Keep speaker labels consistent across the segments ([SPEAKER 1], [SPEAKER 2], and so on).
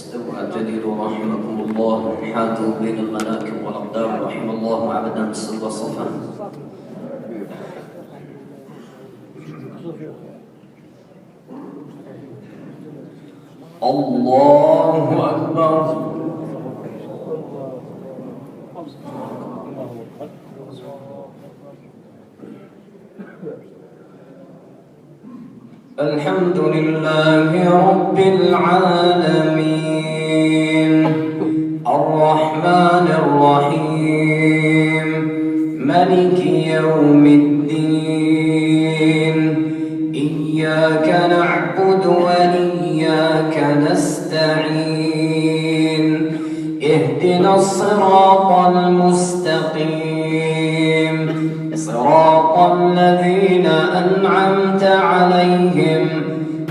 [SPEAKER 1] استوى جليل رحمكم الله، حاتوا بين المناكب والأقدار، رحم الله عبدا صلى صفا. الله أكبر. الحمد لله رب العالمين، الرحمن الرحيم، ملك يوم الدين، إياك نعبد وإياك نستعين، اهدنا الصراط المستقيم، صراط الذين أنعمت عليهم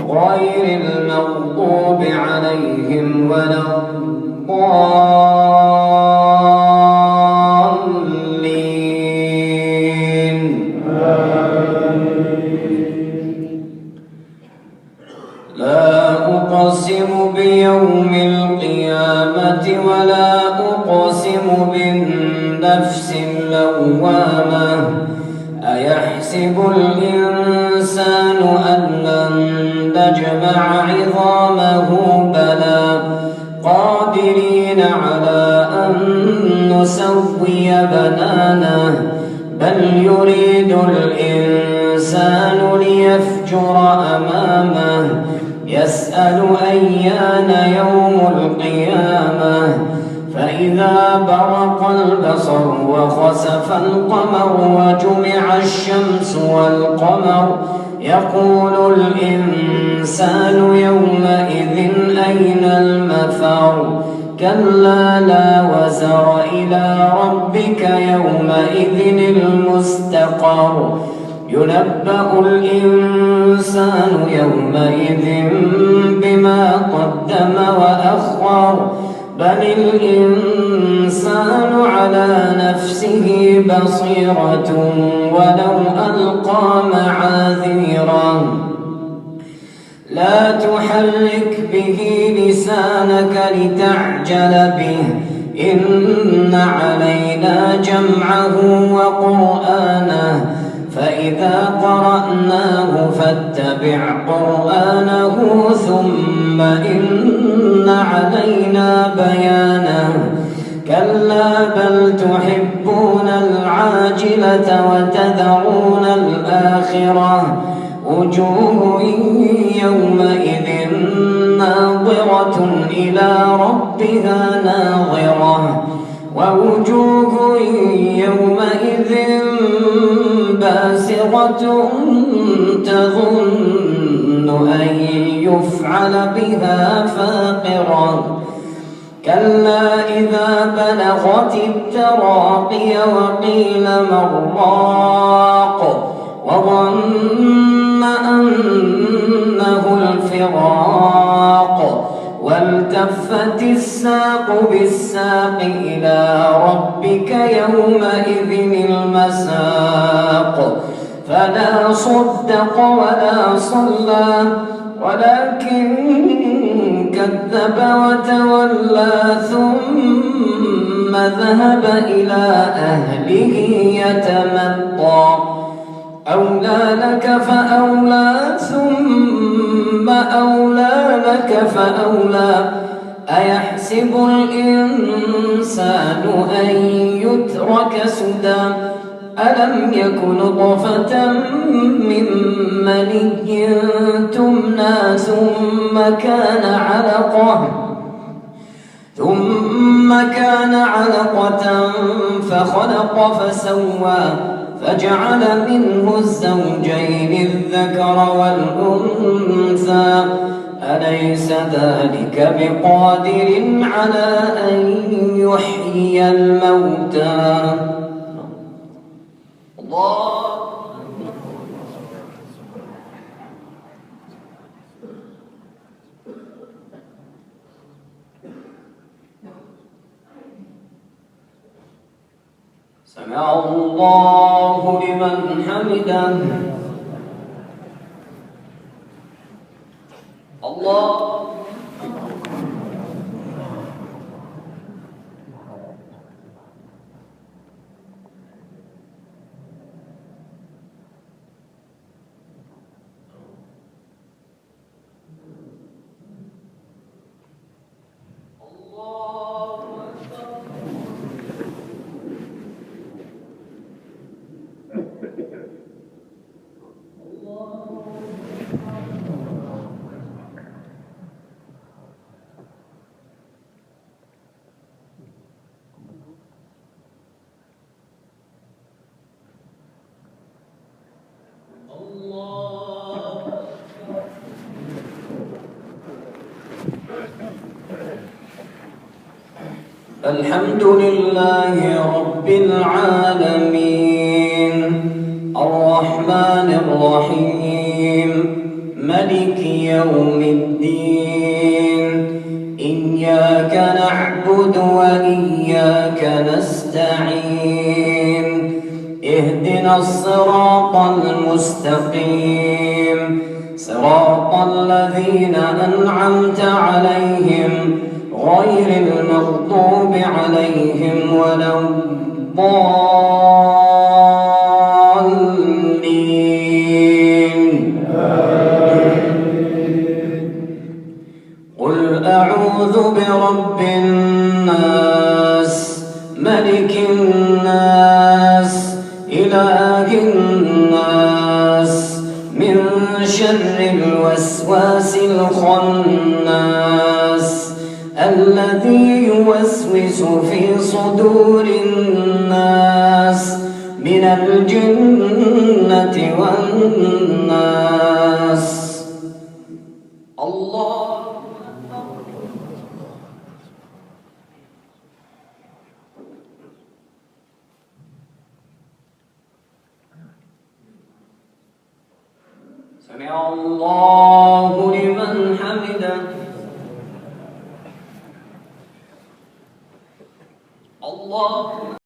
[SPEAKER 1] غير المغضوب عليهم ولا الضالين. لا أقسم بيوم القيامة ولا أقسم بالنفس اللوامة، أيحسب الإنسان أن لن نجمع عظامه بلى، قادرين على أن نسوي بنانه، بل يريد الإنسان ليفجر أمامه، يسأل أيان يوم القيامة، فإذا برق البصر وخسف القمر وجمع الشمس والقمر، يقول الإنسان يومئذ أين المفر، كلا لا وزر إلى ربك يومئذ المستقر، ينبأ الإنسان يومئذ بما قدم وأخر، بل الإنسان على نفسه بصيرة ولو ألقى معاذيرا، لا تحرك به لسانك لتعجل به، إن علينا جمعه وقرآنه، فإذا قرأناه فاتبع قرآنه، ثم إن علينا بيانه، كلا بل تحبون العاجلة وتذرون الآخرة، وجوه يومئذ ناظرة إلى ربها ناظرة، ووجوه يومئذ باسرة تظن أن يفعل بها فاقرة، كلا إذا بلغت التراقي وقيل مراق، وظن أنه الفراق، والتفت الساق بالساق إلى ربك يومئذ المساق، فلا صدق ولا صلى ولكن كذب وتولى، ثم ذهب إلى أهله يتمطى، أولى لك فأولى ثم أولى لك فأولى، أيحسب الإنسان أن يترك سدى، ألم يك نطفة من مني تمنى، ثم كان علقة فخلق فسوى، فجعل منه الزوجين الذكر والأنثى، أليس ذلك بقادر على أن يحيي الموتى. الله سمع الله لمن حمده. الله الحمد لله رب العالمين الرحمن الرحيم ملك يوم الدين إياك نعبد وإياك نستعين اهدنا الصراط المستقيم صراط الذين أنعمت عليهم غير المغضوب عليهم ولا الضالين. قل أعوذ برب الناس ملك الناس إله الناس من شر الوسواس الخناس الذي يوسوس في صدور الناس من الجنة والناس. الله سمع الله لمن حمده. الله